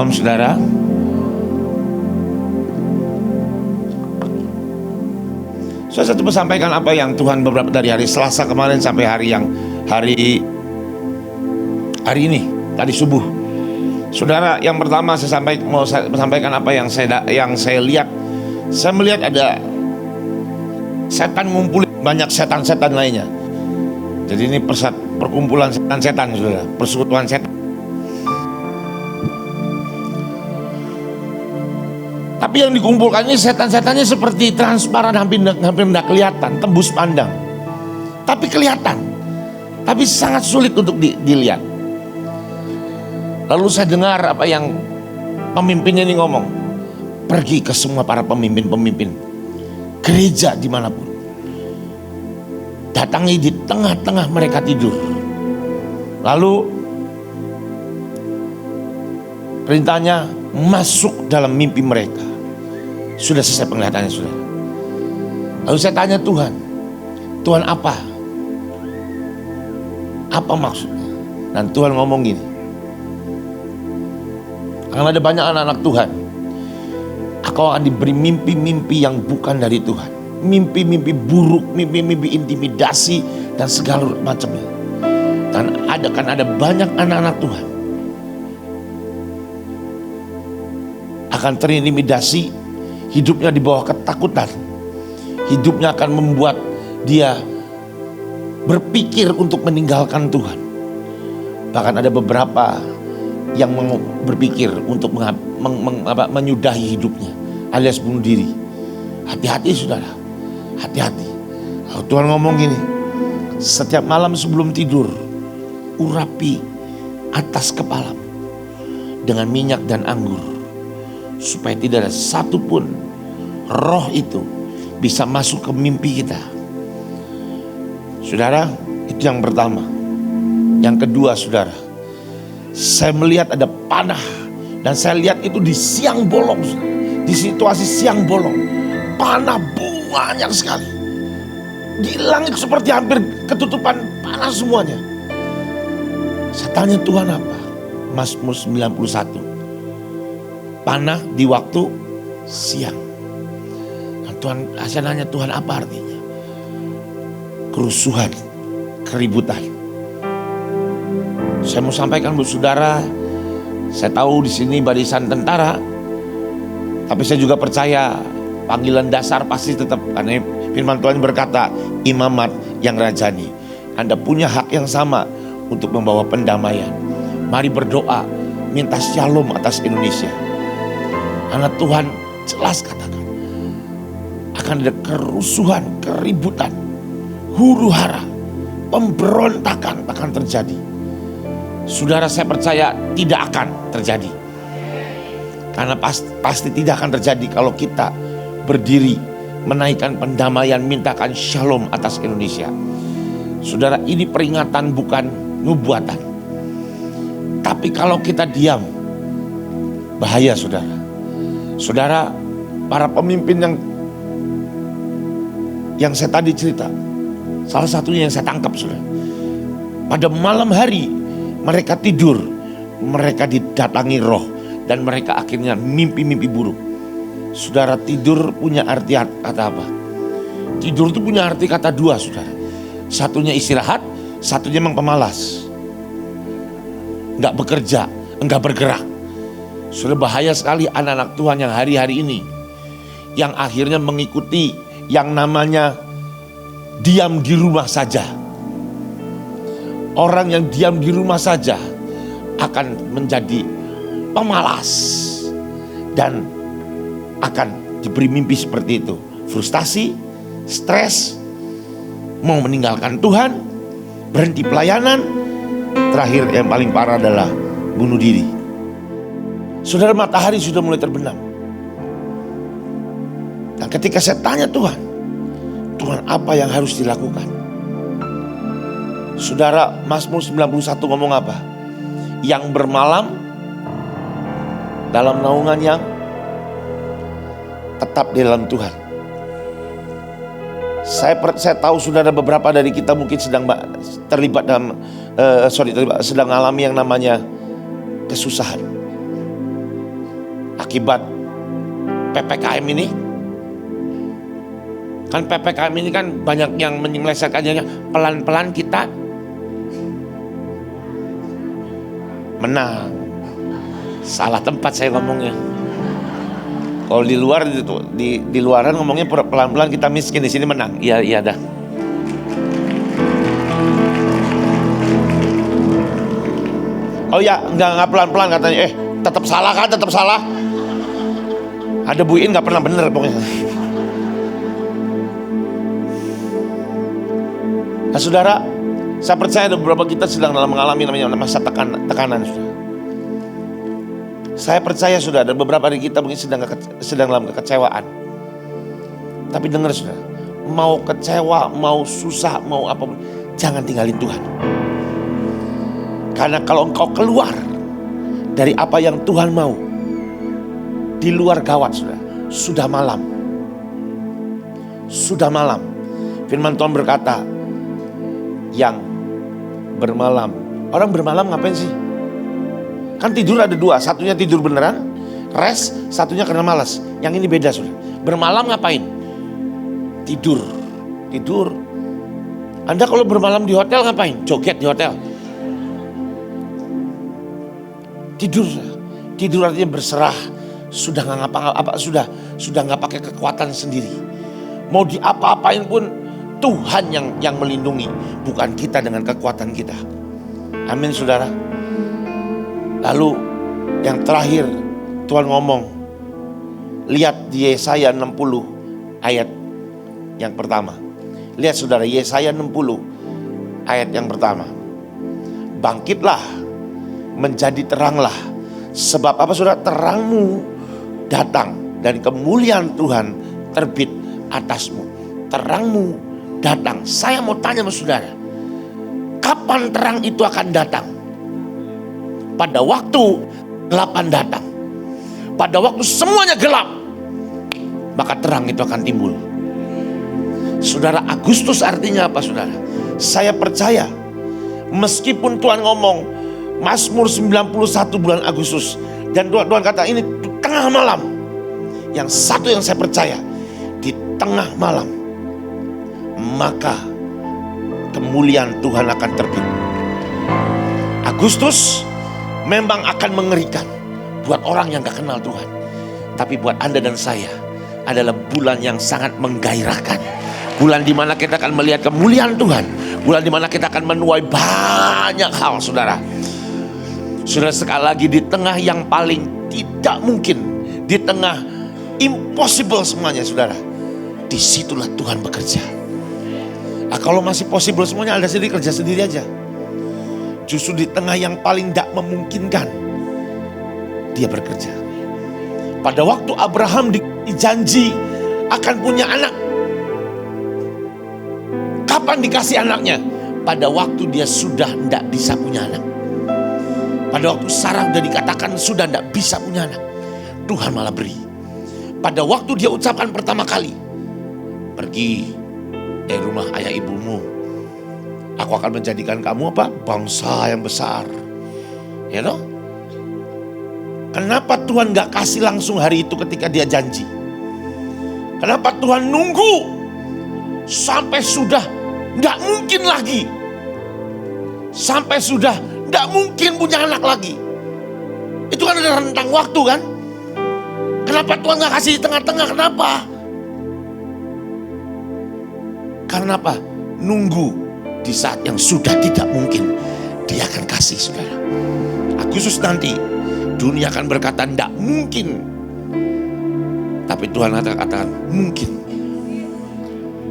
Shalom saudara. Saya coba sampaikan apa yang Tuhan beberapa dari hari Selasa kemarin sampai hari ini tadi subuh. Saudara, yang pertama saya sampaikan apa yang saya lihat. Saya melihat ada setan ngumpulin banyak setan-setan lainnya. Jadi ini perkumpulan setan-setan, saudara, persekutuan setan. Tapi yang dikumpulkan ini setan-setannya seperti transparan, hampir tidak kelihatan, tembus pandang. Tapi kelihatan, tapi sangat sulit untuk dilihat. Lalu saya dengar apa yang pemimpinnya ini ngomong. Pergi ke semua para pemimpin-pemimpin gereja dimanapun. Datangi di tengah-tengah mereka tidur. Lalu perintahnya masuk dalam mimpi mereka. Sudah selesai penglihatannya, saudara. Lalu saya tanya Tuhan apa? Apa maksudnya? Dan Tuhan ngomong gini, akan ada banyak anak-anak Tuhan, kau akan diberi mimpi-mimpi yang bukan dari Tuhan. Mimpi-mimpi buruk, mimpi-mimpi intimidasi dan segala macamnya. Dan akan ada banyak anak-anak Tuhan akan terintimidasi. Hidupnya di bawah ketakutan. Hidupnya akan membuat dia berpikir untuk meninggalkan Tuhan. Bahkan ada beberapa yang berpikir untuk menyudahi hidupnya, alias bunuh diri. Hati-hati saudara, hati-hati. Lalu Tuhan ngomong gini, setiap malam sebelum tidur, urapi atas kepalamu dengan minyak dan anggur, supaya tidak ada satupun roh itu bisa masuk ke mimpi kita. Saudara, itu yang pertama. Yang kedua, saudara, saya melihat ada panah. Dan saya lihat itu di siang bolong, di situasi siang bolong. Panah banyak sekali. Di langit seperti hampir ketutupan panah semuanya. Saya tanya Tuhan apa? Mazmur 91. Panah di waktu siang. Dan saya nanya Tuhan apa artinya? Kerusuhan, keributan. Saya mau sampaikan buat saudara, saya tahu di sini barisan tentara, tapi saya juga percaya panggilan dasar pasti tetap, karena firman Tuhan berkata, imamat yang rajani. Anda punya hak yang sama untuk membawa pendamaian. Mari berdoa, minta shalom atas Indonesia. Karena Tuhan jelas katakan, akan ada kerusuhan, keributan, huru-hara, pemberontakan akan terjadi. Saudara, saya percaya tidak akan terjadi. Karena pasti tidak akan terjadi kalau kita berdiri menaikkan pendamaian, mintakan shalom atas Indonesia. Saudara, ini peringatan bukan nubuatan. Tapi kalau kita diam, bahaya saudara. Saudara, para pemimpin yang saya tadi cerita, salah satunya yang saya tangkap saudara. Pada malam hari mereka tidur, mereka didatangi roh, dan mereka akhirnya mimpi-mimpi buruk. Saudara, tidur punya arti kata apa? Tidur itu punya arti kata dua saudara. Satunya istirahat, satunya memang pemalas. Enggak bekerja, enggak bergerak. Sudah bahaya sekali anak-anak Tuhan yang hari-hari ini, yang akhirnya mengikuti yang namanya diam di rumah saja. Orang yang diam di rumah saja akan menjadi pemalas dan akan diberi mimpi seperti itu. Frustasi, stres, mau meninggalkan Tuhan, berhenti pelayanan, terakhir yang paling parah adalah bunuh diri. Saudara, matahari sudah mulai terbenam. Dan ketika saya tanya Tuhan apa yang harus dilakukan? Saudara, Mazmur 91 ngomong apa? Yang bermalam dalam naungan yang tetap di dalam Tuhan. Saya tahu saudara, beberapa dari kita mungkin sedang terlibat dalam sedang alami yang namanya kesusahan. akibat PPKM ini. Kan PPKM ini kan banyak yang menyelesaikannya, pelan-pelan kita menang. Salah tempat saya ngomongnya. Kalau di luar itu, di luaran ngomongnya pelan-pelan kita miskin, di sini menang. Iya dah. Oh ya, enggak pelan-pelan katanya. Tetap salah kan, tetap salah. Ada Bu In nggak pernah bener pokoknya. Nah saudara, saya percaya ada beberapa kita sedang mengalami namanya masa tekanan. Saudara. Saya percaya sudah ada beberapa dari kita mungkin sedang dalam kekecewaan. Tapi dengar saudara, mau kecewa, mau susah, mau apapun, jangan tinggalin Tuhan. Karena kalau engkau keluar dari apa yang Tuhan mau, di luar gawat saudara, sudah malam. Sudah malam. Firman Tuhan berkata, yang bermalam. Orang bermalam ngapain sih? Kan tidur ada dua, satunya tidur beneran, rest, satunya karena malas. Yang ini beda saudara. Bermalam ngapain? Tidur. Anda kalau bermalam di hotel ngapain? Joget di hotel. Tidur artinya berserah. Sudah nggak ngapa-ngapa, sudah nggak pakai kekuatan sendiri. Mau diapa-apain pun Tuhan yang melindungi, bukan kita dengan kekuatan kita. Amin saudara. Lalu yang terakhir Tuhan ngomong, lihat di Yesaya 60 ayat yang pertama. Lihat saudara, Yesaya 60 ayat yang pertama. Bangkitlah, menjadi teranglah. Sebab apa saudara? Terangmu datang dan kemuliaan Tuhan terbit atasmu. Terangmu datang. Saya mau tanya sama saudara, kapan terang itu akan datang? Pada waktu gelapan datang. Pada waktu semuanya gelap, maka terang itu akan timbul. Saudara, Agustus artinya apa saudara? Saya percaya meskipun Tuhan ngomong Mazmur 91 bulan Agustus, dan Tuhan kata ini di tengah malam. Yang satu yang saya percaya, di tengah malam maka kemuliaan Tuhan akan terbit. Agustus memang akan mengerikan buat orang yang gak kenal Tuhan. Tapi buat Anda dan saya adalah bulan yang sangat menggairahkan. Bulan dimana kita akan melihat kemuliaan Tuhan. Bulan dimana kita akan menuai banyak hal saudara. Saudara, sekali lagi di tengah yang paling tidak mungkin, di tengah impossible semuanya saudara, disitulah Tuhan bekerja. Nah, kalau masih possible semuanya, Anda sendiri kerja sendiri aja. Justru di tengah yang paling tidak memungkinkan, Dia bekerja. Pada waktu Abraham dijanji akan punya anak, kapan dikasih anaknya? Pada waktu dia sudah tidak bisa punya anak. Pada waktu Sarah sudah dikatakan sudah tidak bisa punya anak, Tuhan malah beri. Pada waktu dia ucapkan pertama kali, pergi dari rumah ayah ibumu, aku akan menjadikan kamu apa? Bangsa yang besar. Ya toh? Kenapa Tuhan gak kasih langsung hari itu ketika dia janji? Kenapa Tuhan nunggu sampai sudah gak mungkin lagi? Sampai sudah gak mungkin punya anak lagi. Itu kan ada rentang waktu kan? Kenapa Tuhan gak kasih di tengah-tengah? Kenapa? Karena apa? Nunggu di saat yang sudah tidak mungkin, Dia akan kasih saudara. Agustus nanti dunia akan berkata tidak mungkin, tapi Tuhan akan katakan mungkin.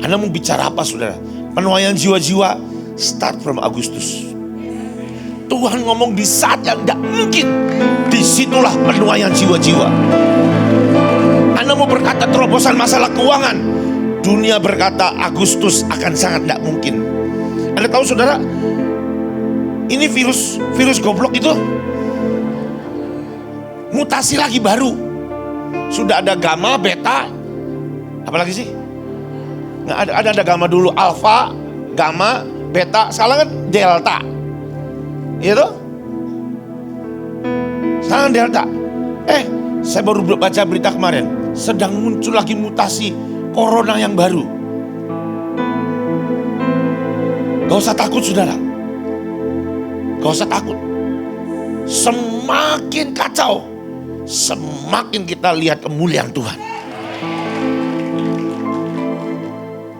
Anda mau bicara apa saudara? Penuaian jiwa-jiwa start from Agustus. Tuhan ngomong di saat yang tidak mungkin, disitulah penuaian jiwa-jiwa. Anda mau berkata terobosan masalah keuangan, dunia berkata Agustus akan sangat tidak mungkin. Anda tahu saudara, ini virus goblok itu mutasi lagi baru. Sudah ada gamma, beta, apalagi sih? Nggak ada gamma dulu, alpha, gamma, beta, sekarang kan delta. Iya toh? Sekarang delta. Saya baru baca berita kemarin, sedang muncul lagi mutasi corona yang baru. Gak usah takut saudara, gak usah takut. Semakin kacau, semakin kita lihat kemuliaan Tuhan.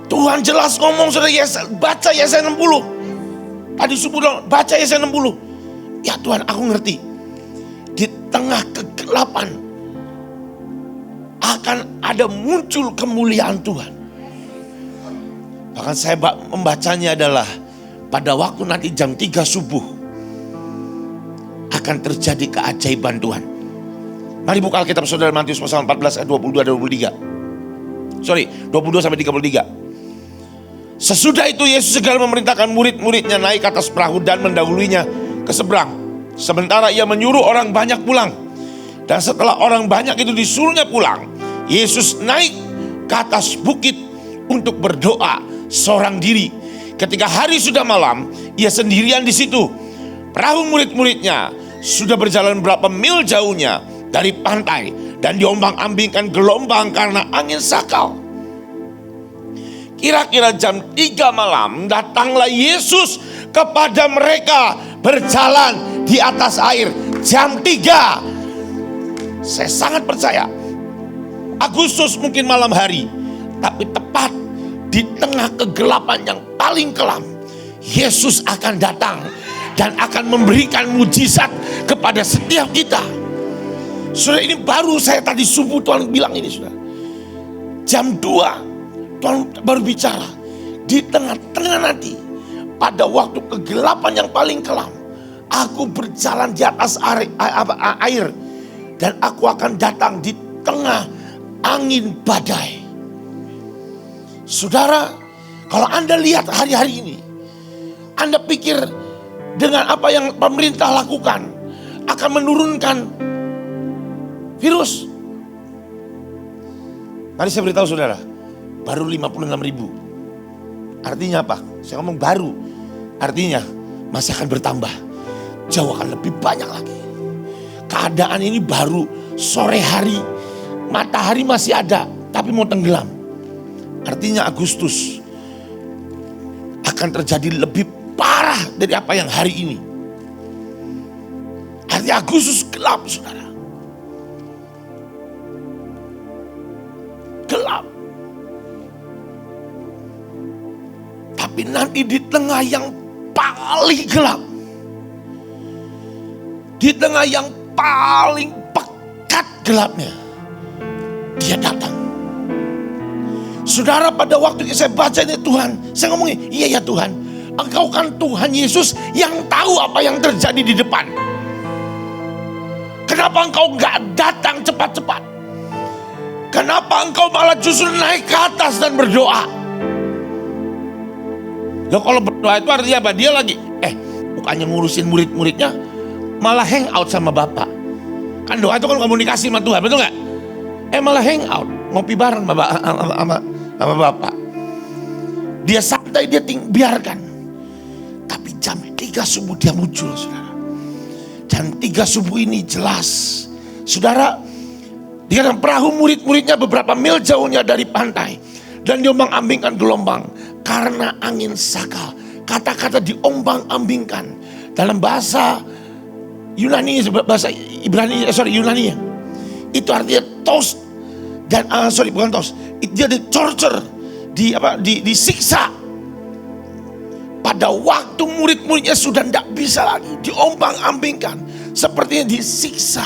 Tuhan jelas ngomong, saudara. Baca Yesaya 60. Tadi subuh baca Yesaya 60. Ya Tuhan, aku ngerti. Di tengah kegelapan akan ada muncul kemuliaan Tuhan. Bahkan saya membacanya adalah pada waktu nanti jam 3 subuh akan terjadi keajaiban Tuhan. Mari buka Alkitab saudara, Matius pasal 14 ayat 22-23. 22 sampai 33. Sesudah itu Yesus segera memerintahkan murid-muridnya naik ke atas perahu dan mendahuluinya ke seberang. Sementara ia menyuruh orang banyak pulang. Dan setelah orang banyak itu disuruhnya pulang, Yesus naik ke atas bukit untuk berdoa seorang diri. Ketika hari sudah malam, ia sendirian di situ. Perahu murid-muridnya sudah berjalan berapa mil jauhnya dari pantai dan diombang-ambingkan gelombang karena angin sakal. Kira-kira jam 3 malam datanglah Yesus kepada mereka berjalan di atas air. Jam 3. Saya sangat percaya Agustus mungkin malam hari, tapi tepat di tengah kegelapan yang paling kelam, Yesus akan datang dan akan memberikan mujizat kepada setiap kita. Saudara, ini baru saya tadi subuh Tuhan bilang ini, saudara. Jam 2 Tuhan baru bicara. Di tengah-tengah nanti, pada waktu kegelapan yang paling kelam, aku berjalan di atas air. Dan aku akan datang di tengah angin badai. Saudara, kalau Anda lihat hari-hari ini, Anda pikir dengan apa yang pemerintah lakukan akan menurunkan virus? Mari saya beritahu saudara, baru 56.000. Artinya apa? Saya ngomong baru, artinya masih akan bertambah. Jauh akan lebih banyak lagi. Keadaan ini baru sore hari, matahari masih ada, tapi mau tenggelam. Artinya Agustus akan terjadi lebih parah dari apa yang hari ini. Artinya Agustus gelap, saudara. Gelap. Tapi nanti di tengah yang paling gelap, di tengah yang paling pekat gelapnya, dia datang. Saudara, pada waktu saya baca ini Tuhan, saya ngomongin, iya ya Tuhan, Engkau kan Tuhan Yesus yang tahu apa yang terjadi di depan. Kenapa Engkau gak datang cepat-cepat? Kenapa Engkau malah justru naik ke atas dan berdoa? Loh, kalau berdoa itu artinya apa? Dia lagi, bukannya ngurusin murid-muridnya, malah hang out sama Bapak. Kan doa itu kan komunikasi sama Tuhan, betul gak? Malah hang out, ngopi bareng sama Bapak. Dia santai, dia biarkan. Tapi jam 3 subuh dia muncul, saudara. Jam 3 subuh ini jelas, saudara. Di dalam perahu murid-muridnya beberapa mil jauhnya dari pantai, dan diombang-ambingkan gelombang karena angin sakal. Kata-kata diombang-ambingkan dalam bahasa Yunani, bahasa Yunani, itu artinya toast dan bukan toast, dia ditorture, disiksa. Pada waktu murid-muridnya sudah tidak bisa lagi, diombang-ambingkan, sepertinya disiksa.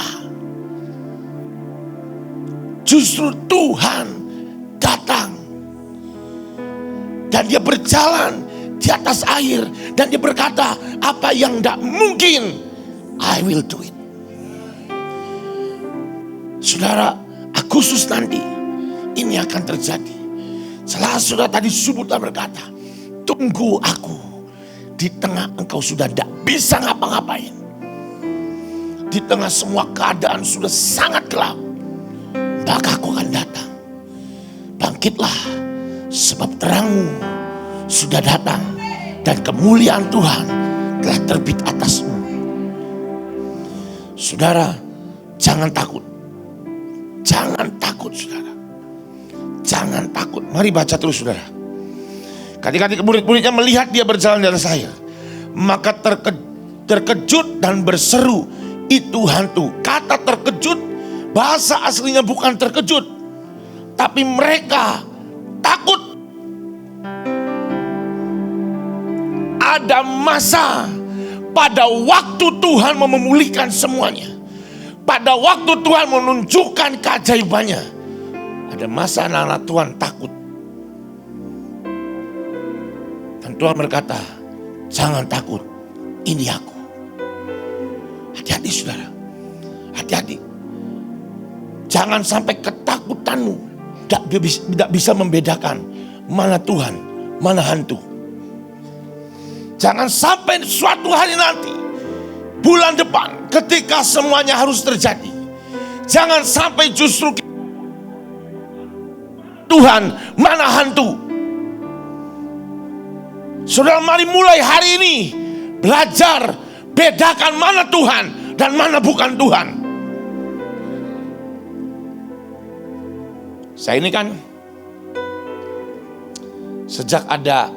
Justru Tuhan datang dan dia berjalan di atas air dan dia berkata, apa yang tidak mungkin, I will do it. Saudara, Agustus nanti ini akan terjadi. Setelah saudara tadi subuh berkata, tunggu aku. Di tengah engkau sudah tidak bisa ngapa-ngapain, di tengah semua keadaan sudah sangat gelap, maka aku akan datang. Bangkitlah, sebab terangmu sudah datang dan kemuliaan Tuhan telah terbit atasmu. Saudara, jangan takut. Jangan takut saudara. Jangan takut. Mari baca terus saudara. Ketika murid-muridnya melihat dia berjalan di atas air, maka terkejut dan berseru, itu hantu. Kata terkejut, bahasa aslinya bukan terkejut, tapi mereka takut. Ada masa pada waktu Tuhan mau memulihkan semuanya. Pada waktu Tuhan menunjukkan keajaibannya, ada masa anak-anak Tuhan takut. Dan Tuhan berkata, jangan takut, ini aku. Hati-hati saudara, hati-hati. Jangan sampai ketakutanmu tidak bisa membedakan mana Tuhan, mana hantu. Jangan sampai suatu hari nanti, bulan depan, ketika semuanya harus terjadi, jangan sampai justru Tuhan, mana hantu. Saudara, mari mulai hari ini belajar bedakan mana Tuhan dan mana bukan Tuhan. Saya ini kan sejak ada,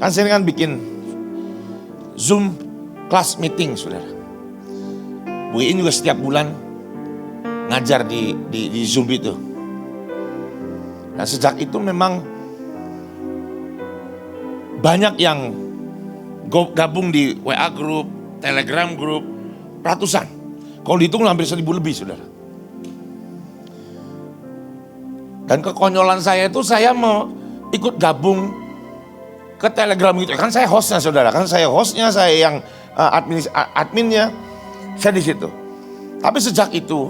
kan saya ini kan bikin Zoom class meeting saudara. Bu Iin juga setiap bulan ngajar di Zoom itu. Nah sejak itu memang banyak yang gabung di WA group, Telegram group, ratusan. Kalau dihitung hampir 1.000 lebih saudara. Dan kekonyolan saya itu saya mau ikut gabung ke Telegram gitu. Kan saya hostnya saudara, kan saya hostnya, saya yang adminnya, saya di situ. Tapi sejak itu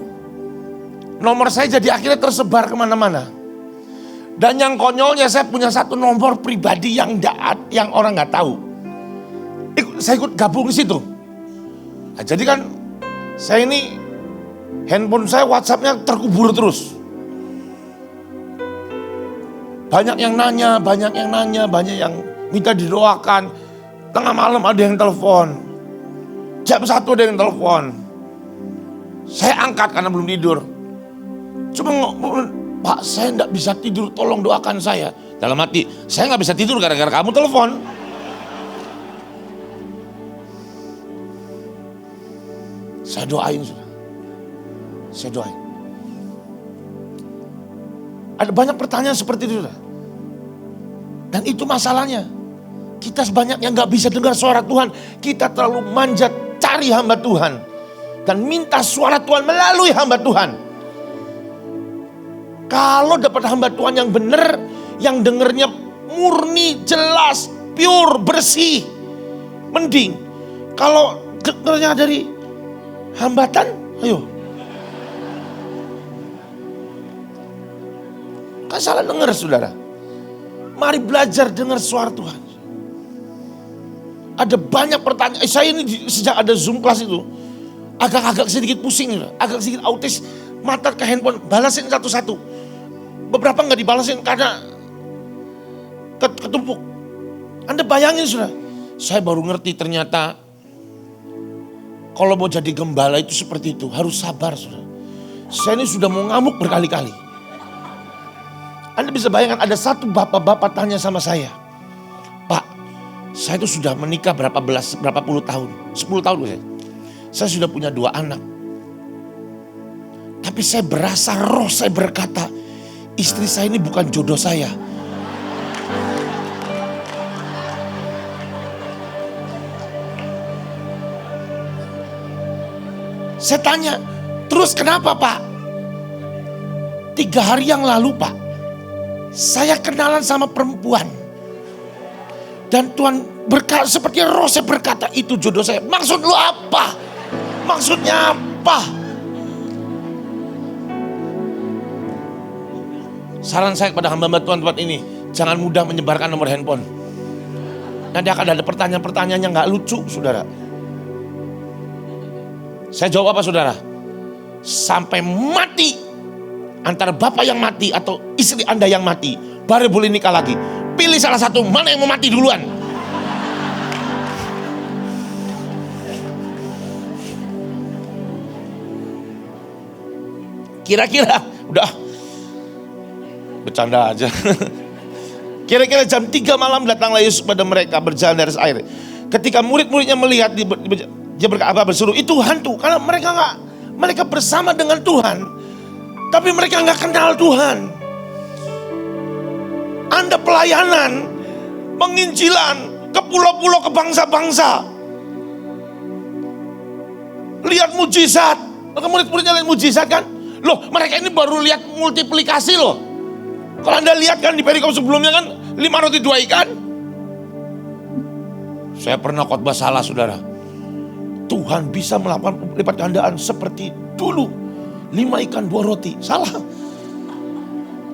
nomor saya jadi akhirnya tersebar kemana-mana. Dan yang konyolnya saya punya satu nomor pribadi yang orang nggak tahu. Saya ikut gabung di situ. Nah, jadi kan saya ini handphone saya WhatsApp-nya terkubur terus. Banyak yang nanya, banyak yang minta didoakan. Tengah malam ada yang telepon. Jam 1 ada yang telepon. Saya angkat karena belum tidur. Cuma Pak, saya enggak bisa tidur, tolong doakan saya. Dalam hati, saya enggak bisa tidur gara-gara kamu telepon. Saya doain sudah. Saya doain. Ada banyak pertanyaan seperti itu sudah. Dan itu masalahnya. Kita sebanyak yang enggak bisa dengar suara Tuhan. Kita terlalu manjat cari hamba Tuhan. Dan minta suara Tuhan melalui hamba Tuhan. Kalau dapat hamba Tuhan yang benar, yang dengernya murni, jelas, pure, bersih, mending. Kalau dengernya dari hambatan, ayo. Kan salah dengar saudara. Mari belajar dengar suara Tuhan. Ada banyak pertanyaan. Saya ini sejak ada Zoom kelas itu, agak sedikit pusing, agak sedikit autis. Mata ke handphone, balasin satu-satu. Beberapa nggak dibalasin karena ketumpuk. Anda bayangin sudah, saya baru ngerti ternyata kalau mau jadi gembala itu seperti itu, harus sabar sudah. Saya ini sudah mau ngamuk berkali-kali. Anda bisa bayangkan ada satu bapak-bapak tanya sama saya, Pak, saya itu sudah menikah berapa puluh tahun, 10 tahun saya sudah punya 2 anak. Tapi saya berasa roh saya berkata, istri saya ini bukan jodoh saya. Saya tanya, terus kenapa Pak? 3 hari yang lalu Pak, saya kenalan sama perempuan. Dan Tuhan berkata, seperti roh saya berkata, itu jodoh saya. Maksud lu apa? Maksudnya apa? Saran saya kepada hamba-hamba Tuhan tempat ini, jangan mudah menyebarkan nomor handphone. Nanti akan ada pertanyaan-pertanyaan yang gak lucu, saudara. Saya jawab apa, saudara? Sampai mati, antara bapak yang mati atau istri Anda yang mati, baru boleh nikah lagi. Pilih salah satu, mana yang mau mati duluan. Kira-kira, udah bercanda aja. Kira-kira jam 3 malam datanglah Yesus pada mereka berjalan dari atas air. Ketika murid-muridnya melihat, dia berkata, berseru, itu hantu. Karena mereka bersama dengan Tuhan, tapi mereka nggak kenal Tuhan. Anda pelayanan, penginjilan ke pulau-pulau, ke bangsa-bangsa, lihat mujizat. Maka murid-muridnya lihat mujizat kan? Loh, mereka ini baru lihat multiplikasi loh. Kalau Anda lihat kan di perikop sebelumnya kan 5 roti 2 ikan. Saya pernah khotbah salah saudara. Tuhan bisa melakukan lipat gandaan seperti dulu. 5 ikan 2 roti. Salah.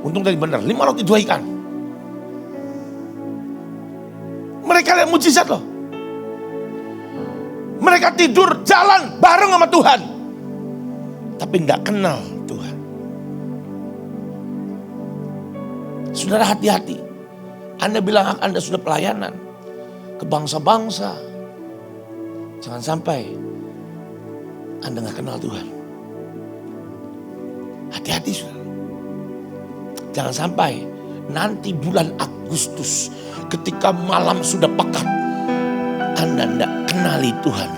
Untung tadi benar. 5 roti 2 ikan. Mereka lihat mujizat loh. Mereka tidur jalan bareng sama Tuhan. Tapi gak kenal Tuhan. Saudara, hati-hati. Anda bilang Anda sudah pelayanan ke bangsa-bangsa. Jangan sampai Anda gak kenal Tuhan. Hati-hati saudara. Jangan sampai nanti bulan Agustus ketika malam sudah pekat, Anda tidak kenali Tuhan.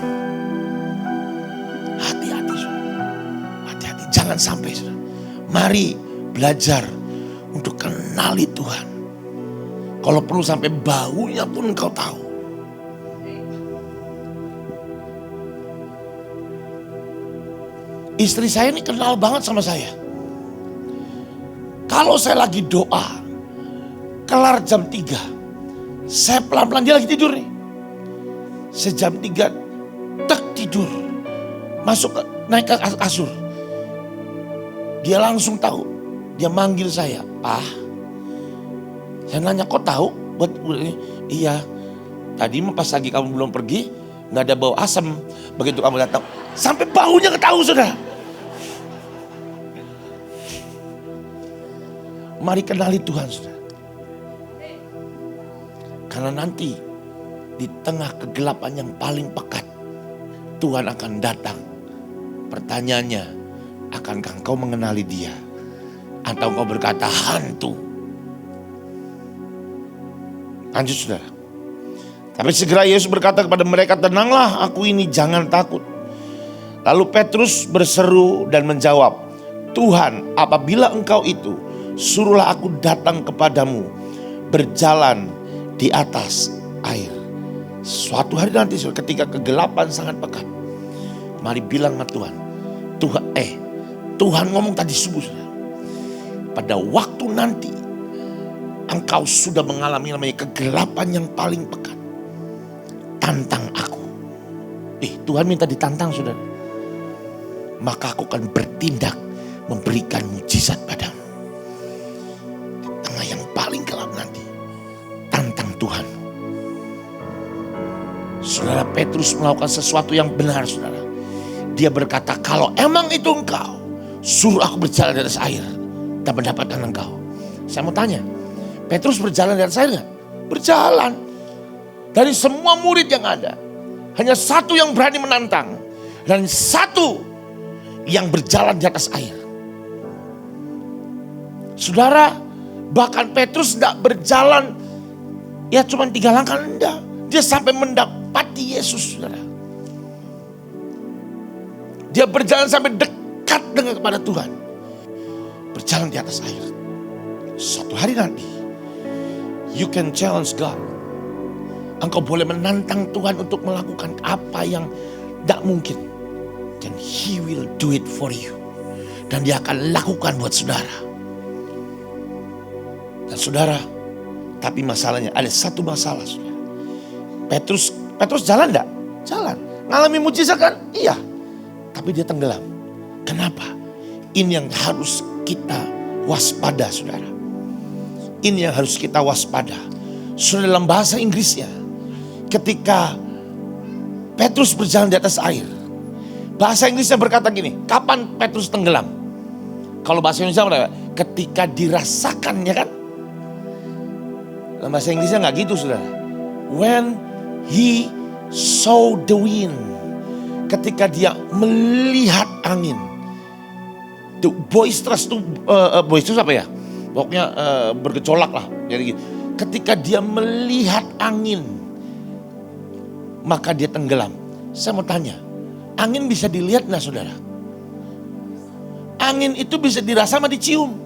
Hati-hati saudara. Hati-hati, jangan sampai saudara. Mari belajar untuk kenali Tuhan. Kalau perlu sampai baunya pun engkau tahu. Istri saya ini kenal banget sama saya. Kalau saya lagi doa, kelar jam 3, saya pelan-pelan, dia lagi tidur nih. Sejam 3, tak tidur. Naik ke kasur. Dia langsung tahu. Dia manggil saya, "Pak." Saya nanya, "Kok tahu?" Iya. Tadi pas lagi kamu belum pergi, nggak ada bau asam. Begitu kamu datang, sampai baunya ketahu saudara. Mari kenali Tuhan saudara. Karena nanti di tengah kegelapan yang paling pekat, Tuhan akan datang. Pertanyaannya, akankah engkau mengenali Dia? Atau engkau berkata hantu? Lanjut saudara. Tapi segera Yesus berkata kepada mereka, "Tenanglah, aku ini, jangan takut." Lalu Petrus berseru dan menjawab, "Tuhan, apabila engkau itu, suruhlah aku datang kepadamu berjalan di atas air." Suatu hari nanti ketika kegelapan sangat pekat, mari bilang sama Tuhan, Tuhan ngomong tadi subuh, pada waktu nanti engkau sudah mengalami namanya kegelapan yang paling pekat, tantang aku. Tuhan minta ditantang saudara. Maka aku akan bertindak memberikan mujizat padamu. Di tengah yang paling gelap nanti, tantang Tuhan. Saudara, Petrus melakukan sesuatu yang benar saudara. Dia berkata, "Kalau emang itu engkau, suruh aku berjalan di atas air dan mendapatkan engkau." Saya mau tanya, Petrus berjalan di atas air gak? Berjalan. Dari semua murid yang ada, hanya satu yang berani menantang. Dan satu yang berjalan di atas air. Saudara, bahkan Petrus tidak berjalan ya cuma 3 langkah, enggak. Dia sampai mendapati Yesus saudara. Dia berjalan sampai dekat dengan kepada Tuhan. Berjalan di atas air. Suatu hari nanti, you can challenge God. Engkau boleh menantang Tuhan untuk melakukan apa yang tidak mungkin. Dan He will do it for you. Dan Dia akan lakukan buat saudara. Dan saudara, tapi masalahnya ada satu masalah saudara. Petrus jalan enggak? Jalan. Ngalami mujizat kan? Iya. Tapi dia tenggelam. Kenapa? Ini yang harus kita waspada saudara. Ini yang harus kita waspada. Saudara, dalam bahasa Inggrisnya, ketika Petrus berjalan di atas air, bahasa Inggrisnya berkata gini, kapan Petrus tenggelam? Kalau bahasa Indonesia berkata, ketika dirasakan, ya kan? Dalam bahasa Inggrisnya nggak gitu saudara. When he saw the wind. Ketika dia melihat angin. Tuh boisterous tuh, boisterous apa ya? Pokoknya bergejolak lah. Jadi ketika dia melihat angin, maka dia tenggelam. Saya mau tanya, angin bisa dilihat nggak saudara? Angin itu bisa dirasa sama dicium.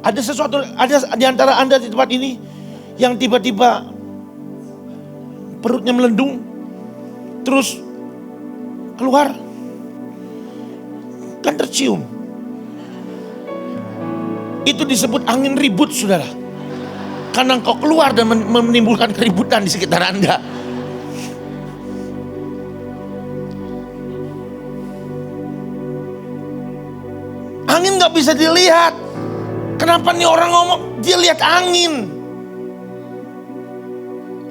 Ada sesuatu, ada di antara Anda di tempat ini yang tiba-tiba perutnya melendung, terus keluar, kan tercium. Itu disebut angin ribut saudara. Karena engkau keluar dan menimbulkan keributan di sekitar Anda. Angin gak bisa dilihat. Kenapa nih orang ngomong dia lihat angin?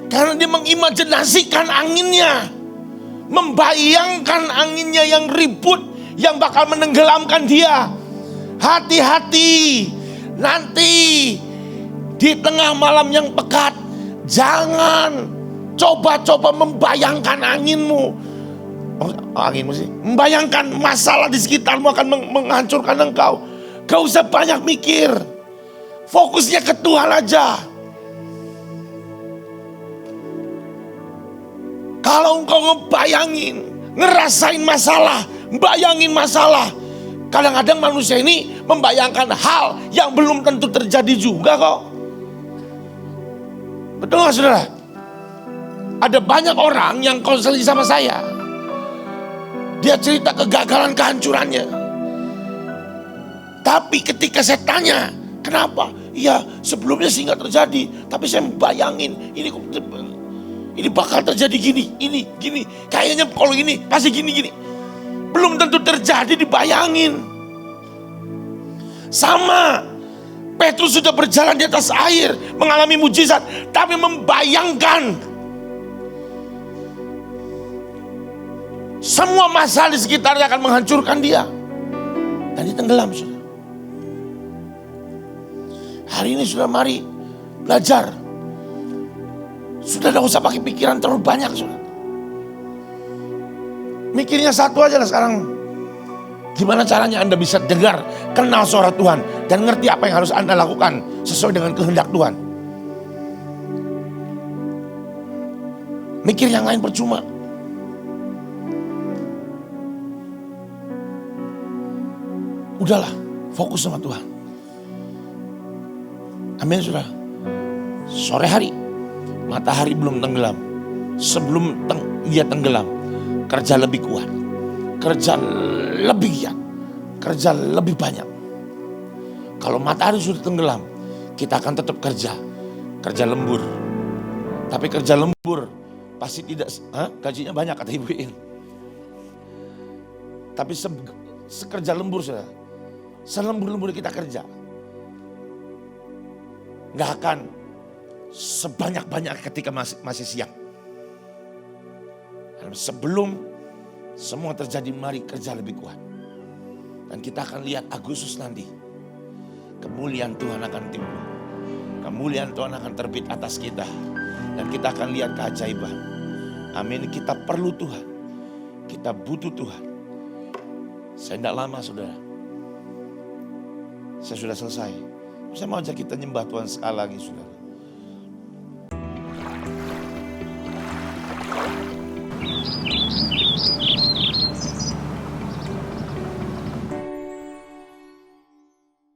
Karena dia mengimajinasikan anginnya, membayangkan anginnya yang ribut, yang bakal menenggelamkan dia. Hati-hati, nanti di tengah malam yang pekat, jangan coba-coba membayangkan anginmu. Anginmu sih, membayangkan masalah di sekitarmu akan menghancurkan engkau. Gak usah banyak mikir, fokusnya ke Tuhan aja. Kalau engkau ngebayangin, ngerasain masalah, bayangin masalah. Kadang-kadang manusia ini membayangkan hal yang belum tentu terjadi juga kok. Betul gak saudara? Ada banyak orang yang konseling sama saya. Dia cerita kegagalan, kehancurannya. Tapi ketika saya tanya, kenapa? Ya sebelumnya sih gak terjadi. Tapi saya bayangin, ini bakal terjadi gini, gini. Kayaknya kalau gini, pasti gini. Belum tentu terjadi, dibayangin. Sama, Petrus sudah berjalan di atas air, mengalami mujizat, tapi membayangkan semua masalah di sekitarnya akan menghancurkan dia. Dan dia tenggelam, saudara. Hari ini sudah mari belajar. Sudah tidak usah pakai pikiran terlalu banyak, saudara. Mikirnya satu aja lah sekarang. Gimana caranya Anda bisa dengar, kenal suara Tuhan, dan ngerti apa yang harus Anda lakukan sesuai dengan kehendak Tuhan. Mikir yang lain percuma. Udahlah, fokus sama Tuhan. Amin, saudara. Sore hari, matahari belum tenggelam. Sebelum dia tenggelam, kerja lebih kuat, kerja lebih giat, kerja lebih banyak. Kalau matahari sudah tenggelam, kita akan tetap kerja lembur. Tapi kerja lembur pasti tidak, gajinya banyak kata Ibu In. Tapi sekerja lembur saudara, selembur-lembur kita kerja, gak akan sebanyak-banyak ketika masih siang. Dan sebelum semua terjadi, mari kerja lebih kuat. Dan kita akan lihat Agustus nanti, kemuliaan Tuhan akan timbul. Kemuliaan Tuhan akan terbit atas kita. Dan kita akan lihat keajaiban. Amin, kita perlu Tuhan. Kita butuh Tuhan. Saya tidak lama saudara. Saya sudah selesai. Saya mau ajak kita nyembah Tuhan sekali lagi saudara.